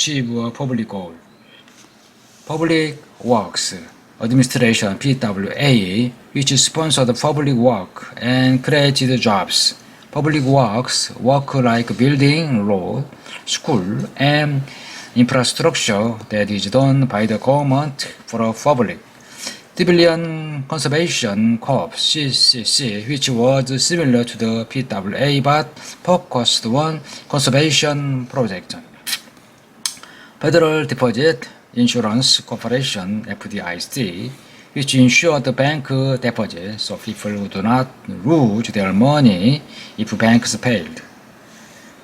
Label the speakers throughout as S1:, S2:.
S1: achieve a public goal. Public Works Administration (PWA), which sponsored public work and created jobs. Public works work like building, road, school, and infrastructure that is done by the government for the public. Civilian Conservation Corps (CCC), which was similar to the PWA but focused on conservation projects. Federal Deposit Insurance Corporation (FDIC), which insured bank deposits so people do not lose their money if banks failed.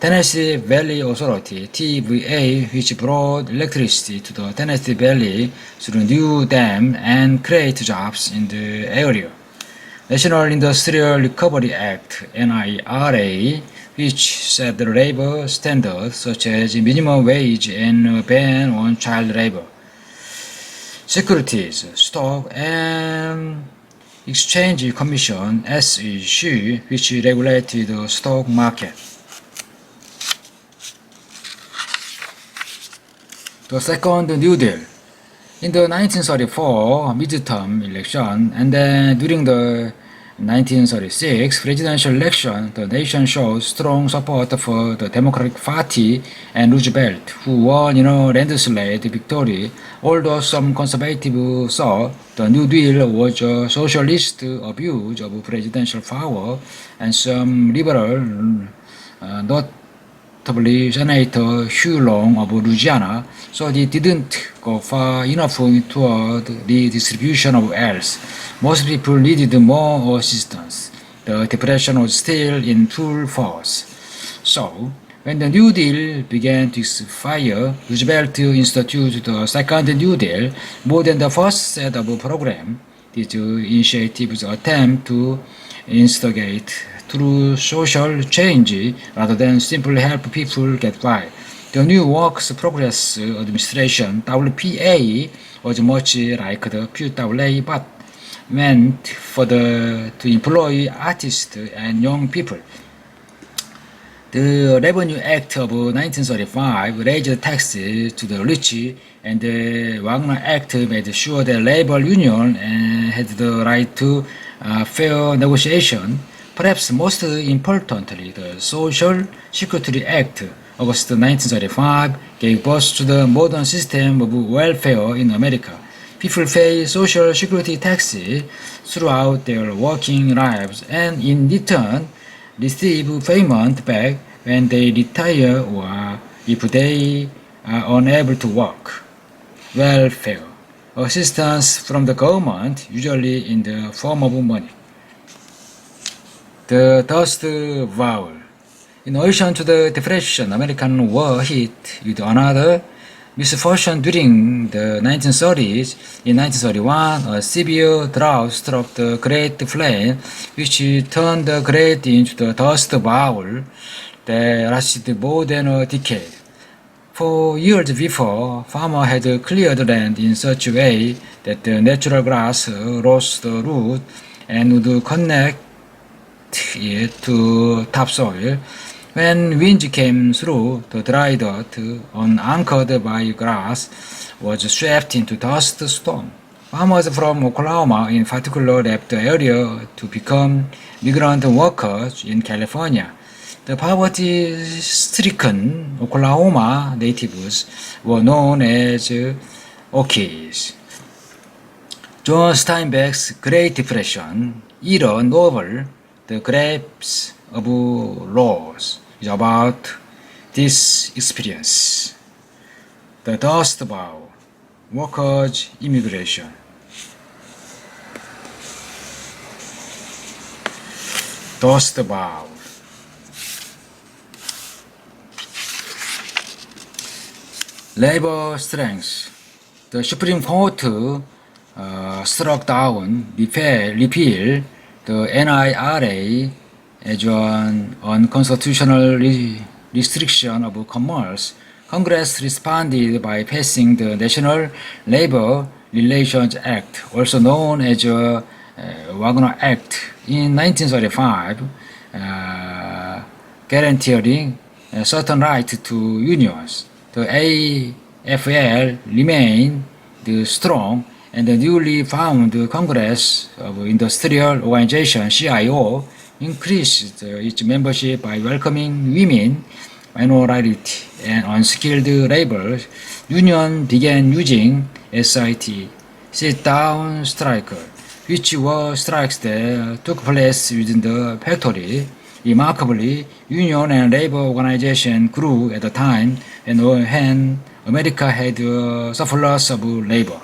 S1: Tennessee Valley Authority (TVA), which brought electricity to the Tennessee Valley through new dam and create jobs in the area. National Industrial Recovery Act (NIRA), which set the labor standards such as minimum wage and a ban on child labor. Securities, Stock and Exchange Commission (SEC), which regulated the stock market. The Second New Deal. In the 1934 midterm election and then during the 1936 presidential election, the nation showed strong support for the Democratic Party and Roosevelt, who won in a landslide victory, although some conservatives saw the New Deal was a socialist abuse of presidential power, and some liberals, notably Senator Hugh Long of Louisiana, so they didn't go far enough toward the distribution of wealth. Most people needed more assistance. The Depression was still in full force. So, when the New Deal began to expire, Roosevelt instituted the Second New Deal more than the first set of programs. These initiatives attempt to instigate through social change rather than simply help people get by. The New Works Progress Administration (WPA) was much like the PWA but meant to employ artists and young people. The Revenue Act of 1935 raised taxes to the rich, and the Wagner Act made sure that labor unions had the right to fair negotiation. Perhaps most importantly, the Social Security Act, August 1935, gave birth to the modern system of welfare in America. People pay Social Security taxes throughout their working lives and in return receive payment back when they retire or if they are unable to work. Welfare, assistance from the government, usually in the form of money. The Dust Bowl. In addition to the Depression, Americans were hit with another misfortune during the 1930s. In 1931, a severe drought struck the Great Plain, which turned the Great into the Dust Bowl that lasted more than a decade. For years before, farmers had cleared land in such a way that the natural grass rose the root and would connect it to topsoil. When winds came through, the dry dirt, unanchored by grass, was swept into dust storm. Farmers from Oklahoma in particular left the area to become migrant workers in California. The poverty-stricken Oklahoma natives were known as Okies. John Steinbeck's Great Depression era novel, The Grapes of Wrath, is about this experience. The Dust Bowl, workers' immigration. Dust Bowl. Labor strength. The Supreme Court struck down, repeal the NIRA as an unconstitutional restriction of commerce. Congress responded by passing the National Labor Relations Act, also known as the Wagner Act, in 1935, guaranteeing a certain right to unions. the AFL remained strong, and the newly found Congress of Industrial Organization (CIO) increased its membership by welcoming women, minority, and unskilled labor. Union began using SIT, sit-down strike, which were strikes that took place within the factory. Remarkably, union and labor organization grew at a time when America had a surplus of labor.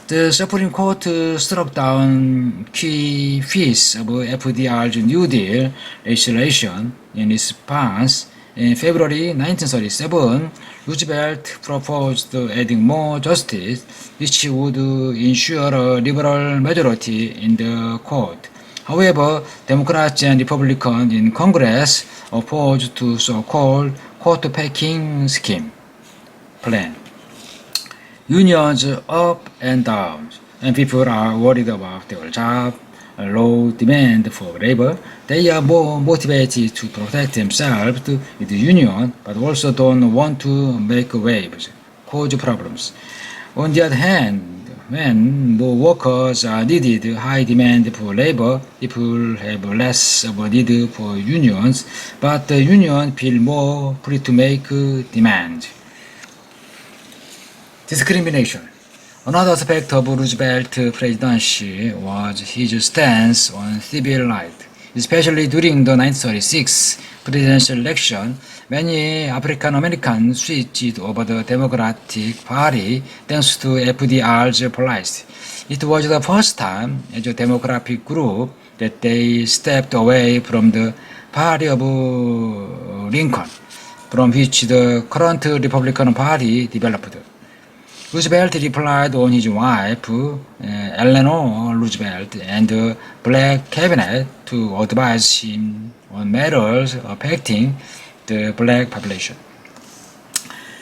S1: The Supreme Court struck down key fees of FDR's New Deal legislation in response. In February 1937, Roosevelt proposed adding more justice, which would ensure a liberal majority in the court. However, Democrats and Republicans in Congress opposed to so-called court-packing scheme plan. Unions up and down, and people are worried about their job, low demand for labor. They are more motivated to protect themselves with the union, but also don't want to make waves, cause problems. On the other hand, when more workers are needed, high demand for labor, people have less of a need for unions, but the union feel more free to make demand. Discrimination. Another aspect of Roosevelt's presidency was his stance on civil rights, especially during the 1936 presidential election. Many African Americans switched over the Democratic Party thanks to FDR's policy. It was the first time as a demographic group that they stepped away from the party of Lincoln, from which the current Republican Party developed. Roosevelt replied on his wife, Eleanor Roosevelt, and the Black Cabinet to advise him on matters affecting the black population.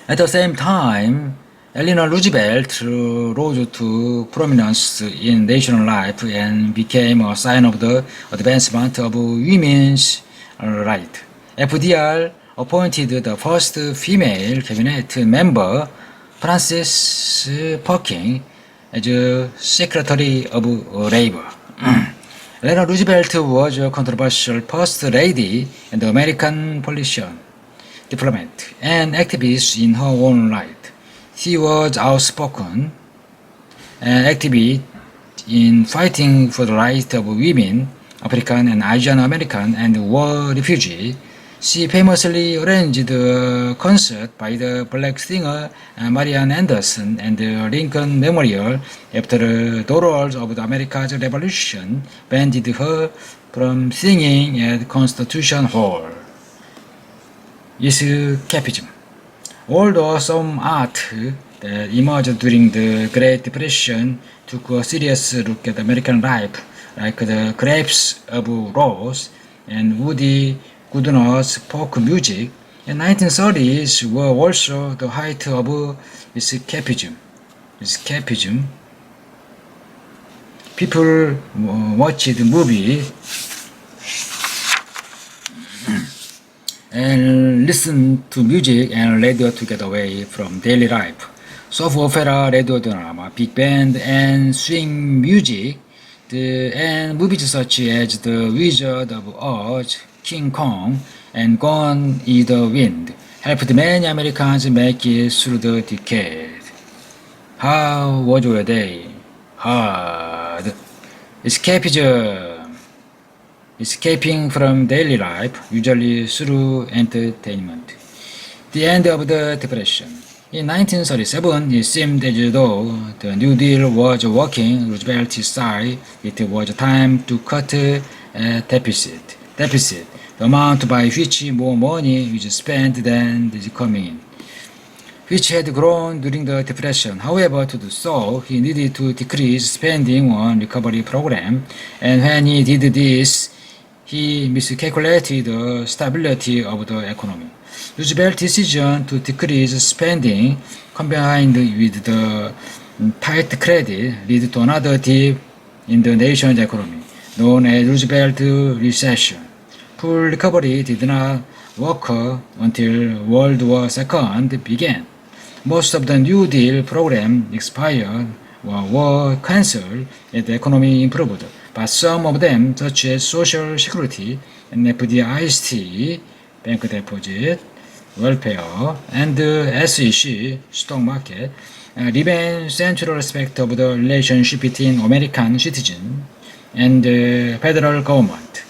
S1: At the same time, Eleanor Roosevelt rose to prominence in national life and became a sign of the advancement of women's rights. FDR appointed the first female cabinet member, Frances Perkins, as Secretary of Labor. Eleanor Roosevelt was a controversial First Lady and American politician, diplomat, and activist in her own right. She was outspoken and active in fighting for the rights of women, African and Asian American, and war refugees. She famously arranged a concert by the black singer Marian Anderson and the Lincoln Memorial after the daughters of the America's Revolution banned her from singing at Constitution Hall. Escapism. Although some art that emerged during the Great Depression took a serious look at American life, like the Grapes of Rose and Woody Guthner's folk music, in 1930s were also the height of escapism. People watched the movie and listened to music and radio to get away from daily life. Soap opera, radio drama, big band, and swing music, and movies such as The Wizard of Oz, King Kong, and Gone in the Wind helped many Americans make it through the decade. How was your day? Hard. Escapism. Escaping from daily life, usually through entertainment. The end of the Depression. In 1937, it seemed as though the New Deal was working Roosevelt's side. It was time to cut deficit, the amount by which more money is spent than is coming in, which had grown during the Depression. However, to do so, he needed to decrease spending on recovery program, and when he did this, he miscalculated the stability of the economy. Roosevelt's decision to decrease spending, combined with the tight credit, led to another dip in the nation's economy, known as Roosevelt recession. Full recovery did not worker until World War II began. Most of the New Deal program expired or were cancelled as the economy improved, but some of them, such as Social Security and FDIC, bank deposit, welfare, and SEC, stock market, remain central aspects of the relationship between American citizens and the federal government.